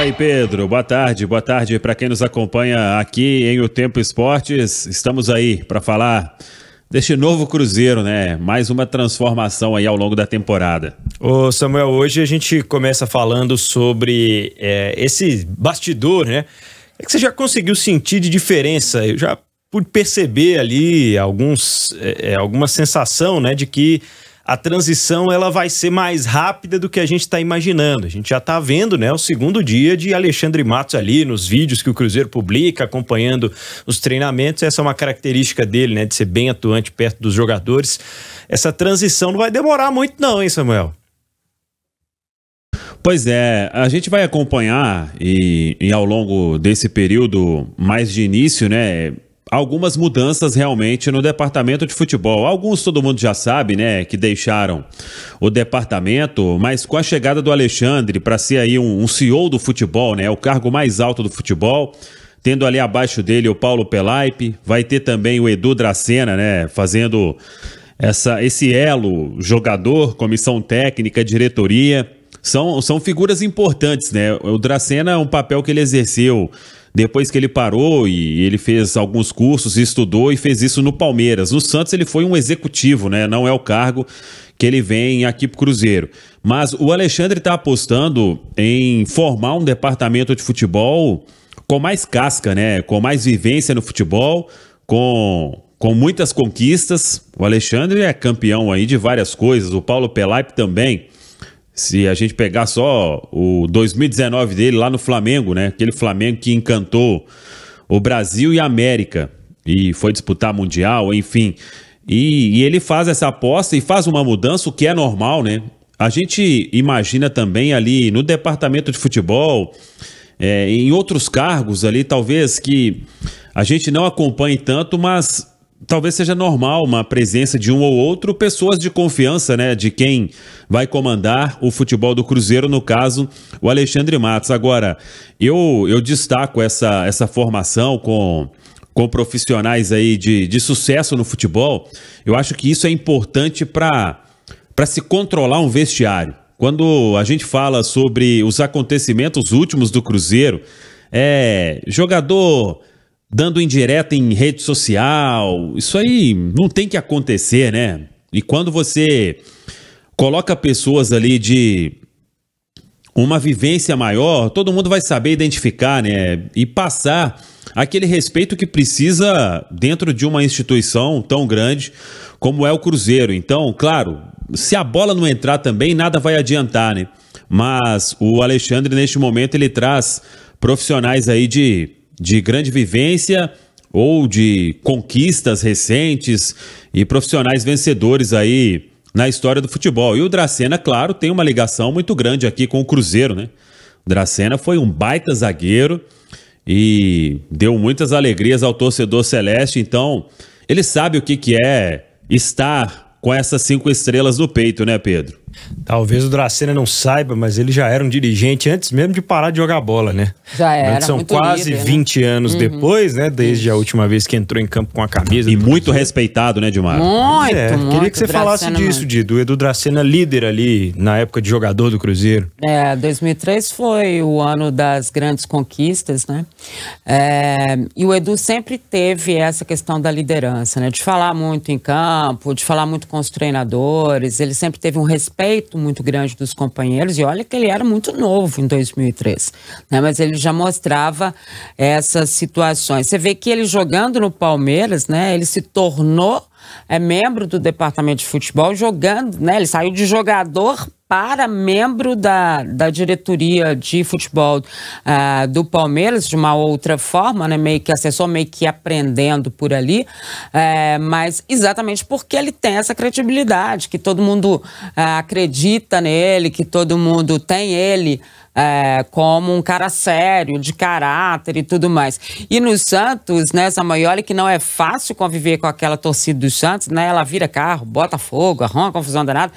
Fala aí, Pedro. Boa tarde para quem nos acompanha aqui em O Tempo Esportes. Estamos aí para falar deste novo Cruzeiro, né? Mais uma transformação aí ao longo da temporada. Ô Samuel, hoje a gente começa falando sobre esse bastidor, né? É que você já conseguiu sentir de diferença? Eu já pude perceber ali alguma sensação, né, de que a transição ela vai ser mais rápida do que a gente está imaginando. A gente já está vendo, né, o segundo dia de Alexandre Matos ali nos vídeos que o Cruzeiro publica, acompanhando os treinamentos. Essa é uma característica dele, né, de ser bem atuante perto dos jogadores. Essa transição não vai demorar muito não, hein, Samuel? Pois é, a gente vai acompanhar e ao longo desse período mais de início, né, algumas mudanças realmente no departamento de futebol. Alguns todo mundo já sabe, né, que deixaram o departamento, mas com a chegada do Alexandre para ser aí um CEO do futebol, né, o cargo mais alto do futebol, tendo ali abaixo dele o Paulo Pelaipe, vai ter também o Edu Dracena, né, fazendo esse elo jogador, comissão técnica, diretoria. São figuras importantes, né? O Dracena é um papel que ele exerceu depois que ele parou e ele fez alguns cursos, estudou e fez isso no Palmeiras. No Santos ele foi um executivo, né? Não é o cargo que ele vem aqui pro Cruzeiro. Mas o Alexandre está apostando em formar um departamento de futebol com mais casca, né? Com mais vivência no futebol, com muitas conquistas. O Alexandre é campeão aí de várias coisas, o Paulo Pelaipe também. Se a gente pegar só o 2019 dele lá no Flamengo, né? Aquele Flamengo que encantou o Brasil e a América e foi disputar Mundial, enfim. E ele faz essa aposta e faz uma mudança, o que é normal, né? A gente imagina também ali no departamento de futebol, em outros cargos ali, talvez que a gente não acompanhe tanto, mas talvez seja normal uma presença de um ou outro, pessoas de confiança, né, de quem vai comandar o futebol do Cruzeiro, no caso, o Alexandre Matos. Agora, eu destaco essa formação com profissionais aí de sucesso no futebol. Eu acho que isso é importante para se controlar um vestiário. Quando a gente fala sobre os acontecimentos últimos do Cruzeiro, jogador dando indireta em rede social, isso aí não tem que acontecer, né? E quando você coloca pessoas ali de uma vivência maior, todo mundo vai saber identificar, né? E passar aquele respeito que precisa dentro de uma instituição tão grande como é o Cruzeiro. Então, claro, se a bola não entrar também, nada vai adiantar, né? Mas o Alexandre, neste momento, ele traz profissionais aí de grande vivência ou de conquistas recentes e profissionais vencedores aí na história do futebol. E o Dracena, claro, tem uma ligação muito grande aqui com o Cruzeiro, né? O Dracena foi um baita zagueiro e deu muitas alegrias ao torcedor celeste, então ele sabe o que é estar com essas 5 estrelas no peito, né, Pedro? Talvez o Dracena não saiba, mas ele já era um dirigente antes mesmo de parar de jogar bola, né? Já era, são muito quase líder, 20 anos depois, né? Desde a última vez que entrou em campo com a camisa. E muito respeitado, né, Dilmar? Muito. Queria que você falasse disso, do Edu Dracena, líder ali na época de jogador do Cruzeiro. 2003 foi o ano das grandes conquistas, né? E o Edu sempre teve essa questão da liderança, né? De falar muito em campo, de falar muito com os treinadores. Ele sempre teve um respeito muito grande dos companheiros, e olha que ele era muito novo em 2003, né? Mas ele já mostrava essas situações. Você vê que ele jogando no Palmeiras, né? Ele se tornou membro do departamento de futebol jogando, né? Ele saiu de jogador para membro da diretoria de futebol do Palmeiras, de uma outra forma, né? Meio que assessor, meio que aprendendo por ali, mas exatamente porque ele tem essa credibilidade, que todo mundo acredita nele, que todo mundo tem ele como um cara sério, de caráter e tudo mais. E no Santos, né, Samuel, olha que não é fácil conviver com aquela torcida do Santos, né? Ela vira carro, bota fogo, arruma uma confusão danada.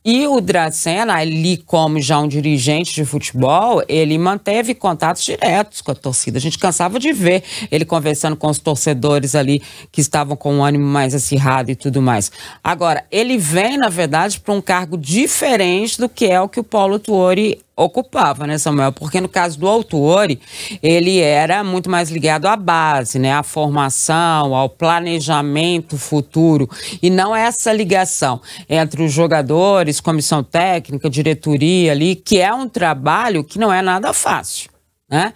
E o Dracena, ali como já um dirigente de futebol, ele manteve contatos diretos com a torcida. A gente cansava de ver ele conversando com os torcedores ali que estavam com um ânimo mais acirrado e tudo mais. Agora, ele vem, na verdade, para um cargo diferente do que é o que o Paulo Tuori ocupava, né, Samuel? Porque no caso do Autuori, ele era muito mais ligado à base, né, à formação, ao planejamento futuro, e não essa ligação entre os jogadores, comissão técnica, diretoria ali, que é um trabalho que não é nada fácil, né?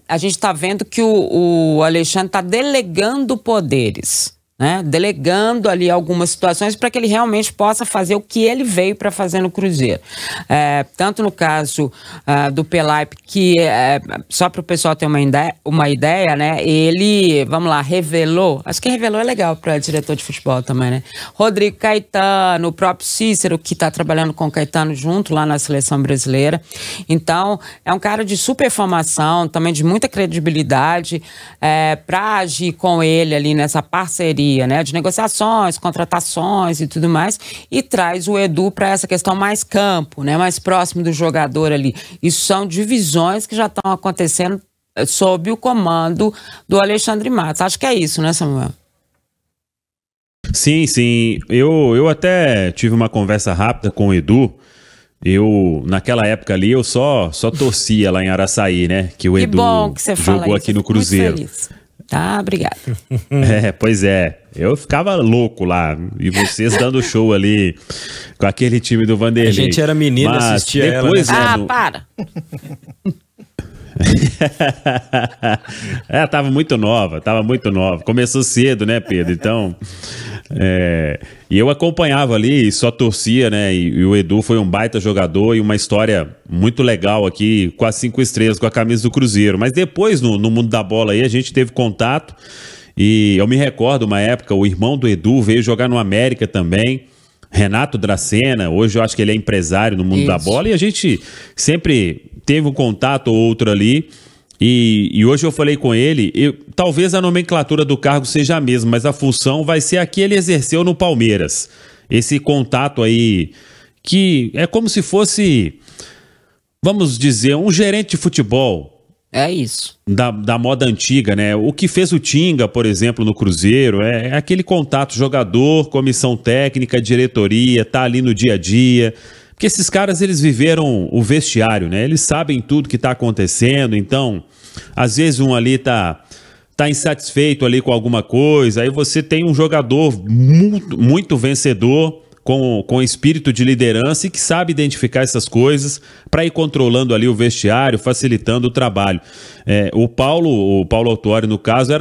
A gente está vendo que o Alexandre está delegando poderes, né? Delegando ali algumas situações para que ele realmente possa fazer o que ele veio para fazer no Cruzeiro. Tanto no caso do Pelaipe, que só para o pessoal ter uma ideia, né? Ele, vamos lá, revelou, acho que revelou é legal para diretor de futebol também, né? Rodrigo Caetano, o próprio Cícero, que está trabalhando com o Caetano junto lá na seleção brasileira. Então, é um cara de super formação, também de muita credibilidade, para agir com ele ali nessa parceria, né, de negociações, contratações e tudo mais, e traz o Edu para essa questão mais campo, né, mais próximo do jogador ali. Isso são divisões que já estão acontecendo sob o comando do Alexandre Matos. Acho que é isso, né, Samuel? Sim, sim. Eu até tive uma conversa rápida com o Edu. Naquela época ali, eu só torcia lá em Araçaí, né, que o Edu jogou aqui no Cruzeiro. Tá, obrigado. Pois é. Eu ficava louco lá. E vocês dando show ali com aquele time do Vanderlei. A gente era menino, assistia depois, ela, né? Para! Tava muito nova. Começou cedo, né, Pedro? Então, e eu acompanhava ali e só torcia, né? E o Edu foi um baita jogador e uma história muito legal aqui com as 5 estrelas, com a camisa do Cruzeiro. Mas depois, no mundo da bola aí, a gente teve contato e eu me recordo, uma época, o irmão do Edu veio jogar no América também, Renato Dracena. Hoje eu acho que ele é empresário no mundo da bola e a gente sempre teve um contato ou outro ali. E hoje eu falei com ele, talvez a nomenclatura do cargo seja a mesma, mas a função vai ser a que ele exerceu no Palmeiras. Esse contato aí, que é como se fosse, vamos dizer, um gerente de futebol. É isso. Da moda antiga, né? O que fez o Tinga, por exemplo, no Cruzeiro, é aquele contato jogador, comissão técnica, diretoria, tá ali no dia a dia. Porque esses caras, eles viveram o vestiário, né? Eles sabem tudo que tá acontecendo, então, às vezes um ali tá insatisfeito ali com alguma coisa, aí você tem um jogador muito vencedor, com espírito de liderança e que sabe identificar essas coisas para ir controlando ali o vestiário, facilitando o trabalho. O Paulo Autuori, no caso,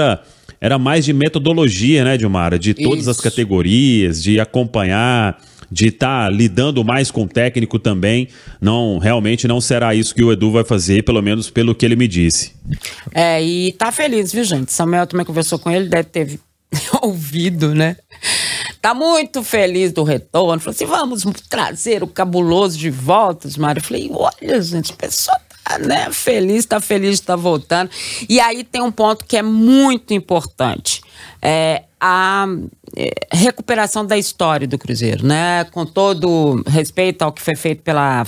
era mais de metodologia, né, Dilmara? De todas as categorias, de acompanhar, de estar lidando mais com o técnico também. Realmente não será isso que o Edu vai fazer, pelo menos pelo que ele me disse. E tá feliz, viu, gente? Samuel também conversou com ele, deve ter ouvido, né? Tá muito feliz do retorno. Falou assim, vamos trazer o Cabuloso de volta, Mário. Eu falei, olha, gente, a pessoa tá, né, feliz de estar voltando. E aí tem um ponto que é muito importante. A recuperação da história do Cruzeiro, né? Com todo respeito ao que foi feito pela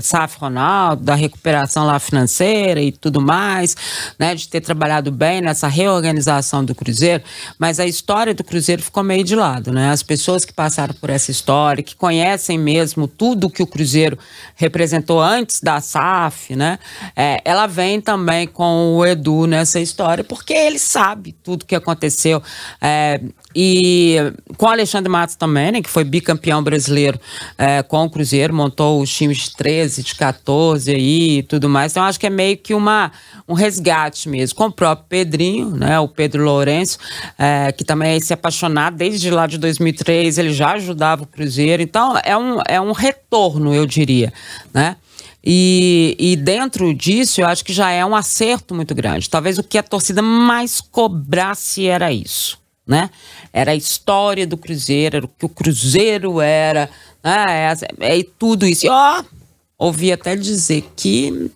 SAF Ronaldo, da recuperação lá financeira e tudo mais, né, de ter trabalhado bem nessa reorganização do Cruzeiro, mas a história do Cruzeiro ficou meio de lado, né? As pessoas que passaram por essa história, que conhecem mesmo tudo que o Cruzeiro representou antes da SAF, né? Ela vem também com o Edu nessa história, porque ele sabe tudo que aconteceu. E com o Alexandre Matos também, né, que foi bicampeão brasileiro com o Cruzeiro, montou os times de 13, de 14 aí e tudo mais. Então, acho que é meio que um resgate mesmo. Com o próprio Pedrinho, né, o Pedro Lourenço, que também é esse apaixonado, desde lá de 2003, ele já ajudava o Cruzeiro. Então, é um retorno, eu diria, né? E dentro disso, eu acho que já é um acerto muito grande. Talvez o que a torcida mais cobrasse era isso, né? Era a história do Cruzeiro, era o que o Cruzeiro era, né? E tudo isso. E, ouvi até dizer que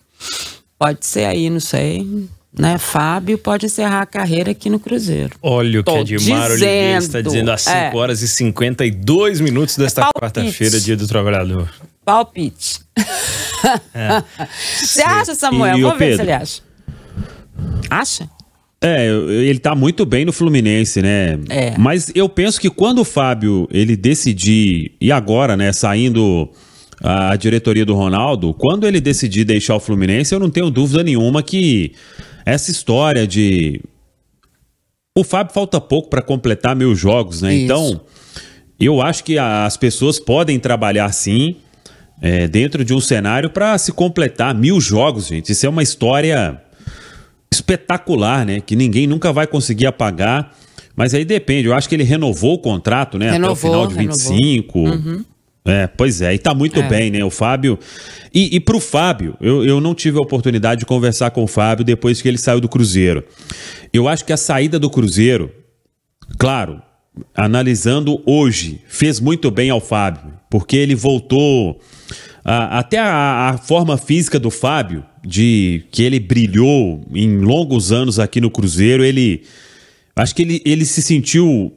pode ser aí, não sei, né? Fábio pode encerrar a carreira aqui no Cruzeiro. Olha o que Edmar Oliveira está dizendo às 5 horas e 52 minutos desta quarta-feira, dia do trabalhador. Palpite. Você acha, Samuel? Vamos ver se ele acha. Acha? Ele tá muito bem no Fluminense, né? Mas eu penso que quando o Fábio, ele decidir, e agora, né, saindo a diretoria do Ronaldo, quando ele decidir deixar o Fluminense, eu não tenho dúvida nenhuma que essa história de... O Fábio falta pouco para completar 1000 jogos, né? Isso. Então, eu acho que as pessoas podem trabalhar sim, dentro de um cenário para se completar 1000 jogos, gente. Isso é uma história espetacular, né? Que ninguém nunca vai conseguir apagar. Mas aí depende. Eu acho que ele renovou o contrato, né? Até o final de 25. Uhum. Pois é. E tá muito bem, né? O Fábio... E pro Fábio, eu não tive a oportunidade de conversar com o Fábio depois que ele saiu do Cruzeiro. Eu acho que a saída do Cruzeiro, claro, analisando hoje, fez muito bem ao Fábio. Porque ele voltou... até a forma física do Fábio, que ele brilhou em longos anos aqui no Cruzeiro, acho que ele se sentiu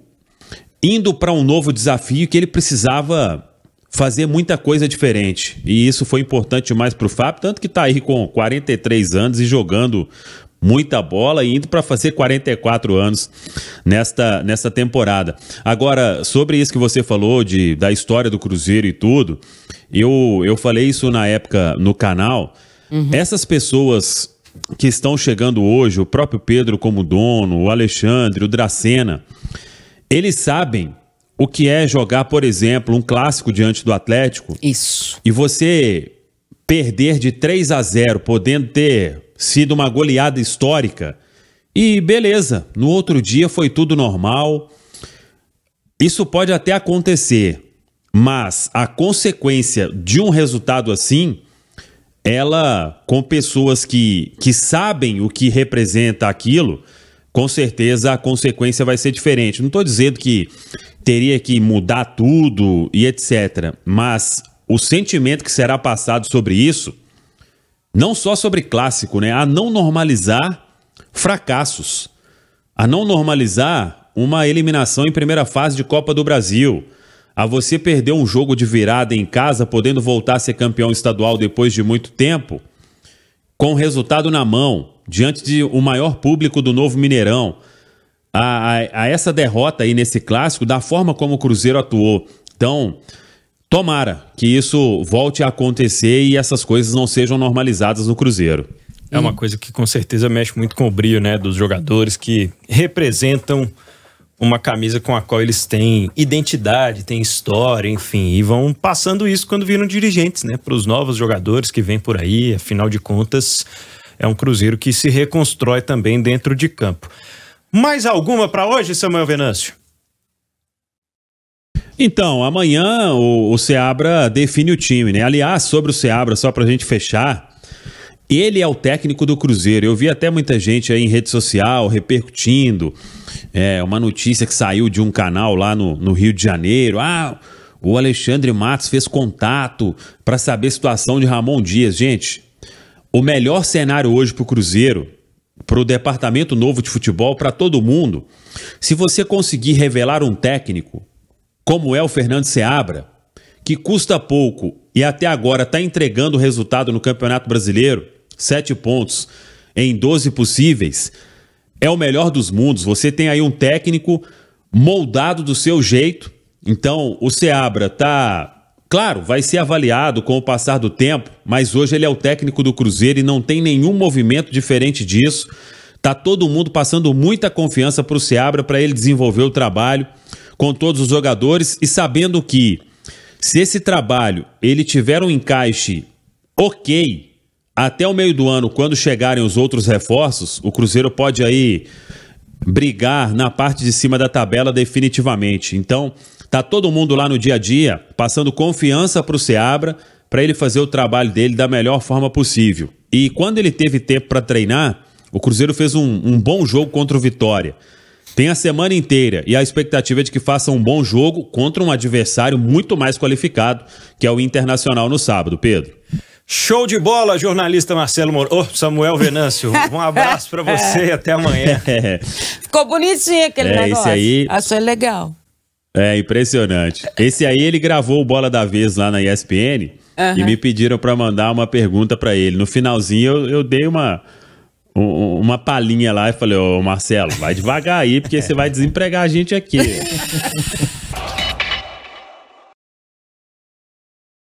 indo para um novo desafio que ele precisava fazer muita coisa diferente. E isso foi importante demais para o Fábio, tanto que está aí com 43 anos e jogando muita bola e indo para fazer 44 anos nesta temporada. Agora, sobre isso que você falou da história do Cruzeiro e tudo, eu falei isso na época no canal. Uhum. Essas pessoas que estão chegando hoje, o próprio Pedro como dono, o Alexandre, o Dracena, eles sabem o que é jogar, por exemplo, um clássico diante do Atlético. Isso. E você perder de 3-0, podendo ter sido uma goleada histórica. E beleza, no outro dia foi tudo normal. Isso pode até acontecer, mas a consequência de um resultado assim, ela, com pessoas que sabem o que representa aquilo, com certeza a consequência vai ser diferente. Não estou dizendo que teria que mudar tudo e etc. Mas o sentimento que será passado sobre isso, não só sobre clássico, né? A não normalizar fracassos, a não normalizar uma eliminação em primeira fase de Copa do Brasil, a você perder um jogo de virada em casa, podendo voltar a ser campeão estadual depois de muito tempo, com o resultado na mão, diante de o maior público do novo Mineirão, a essa derrota aí nesse clássico, da forma como o Cruzeiro atuou. Então, tomara que isso volte a acontecer e essas coisas não sejam normalizadas no Cruzeiro. É uma coisa que com certeza mexe muito com o brilho, né, dos jogadores que representam uma camisa com a qual eles têm identidade, têm história, enfim, e vão passando isso quando viram dirigentes, né, para os novos jogadores que vêm por aí. Afinal de contas, é um Cruzeiro que se reconstrói também dentro de campo. Mais alguma para hoje, Samuel Venâncio? Então, amanhã o Seabra define o time, né? Aliás, sobre o Seabra, só pra gente fechar, ele é o técnico do Cruzeiro. Eu vi até muita gente aí em rede social repercutindo uma notícia que saiu de um canal lá no Rio de Janeiro. O Alexandre Matos fez contato para saber a situação de Ramon Dias. Gente, o melhor cenário hoje pro Cruzeiro, pro departamento novo de futebol, para todo mundo, se você conseguir revelar um técnico como é o Fernando Seabra, que custa pouco e até agora está entregando o resultado no Campeonato Brasileiro, 7 pontos em 12 possíveis, é o melhor dos mundos. Você tem aí um técnico moldado do seu jeito. Então, o Seabra claro, vai ser avaliado com o passar do tempo, mas hoje ele é o técnico do Cruzeiro e não tem nenhum movimento diferente disso. Tá todo mundo passando muita confiança para o Seabra, para ele desenvolver o trabalho com todos os jogadores e sabendo que se esse trabalho ele tiver um encaixe ok até o meio do ano, quando chegarem os outros reforços, o Cruzeiro pode aí brigar na parte de cima da tabela definitivamente. Então, tá todo mundo lá no dia a dia passando confiança para o Seabra, para ele fazer o trabalho dele da melhor forma possível. E quando ele teve tempo para treinar, o Cruzeiro fez um bom jogo contra o Vitória. Tem a semana inteira e a expectativa é de que faça um bom jogo contra um adversário muito mais qualificado, que é o Internacional no sábado, Pedro. Show de bola, jornalista Samuel Venâncio. Um abraço para você e até amanhã. Ficou bonitinho aquele negócio. Esse aí... Achei legal. É impressionante. Esse aí ele gravou o Bola da Vez lá na ESPN e me pediram para mandar uma pergunta para ele. No finalzinho eu dei uma palhinha lá e falei, ô Marcelo, vai devagar aí porque você vai desempregar a gente aqui.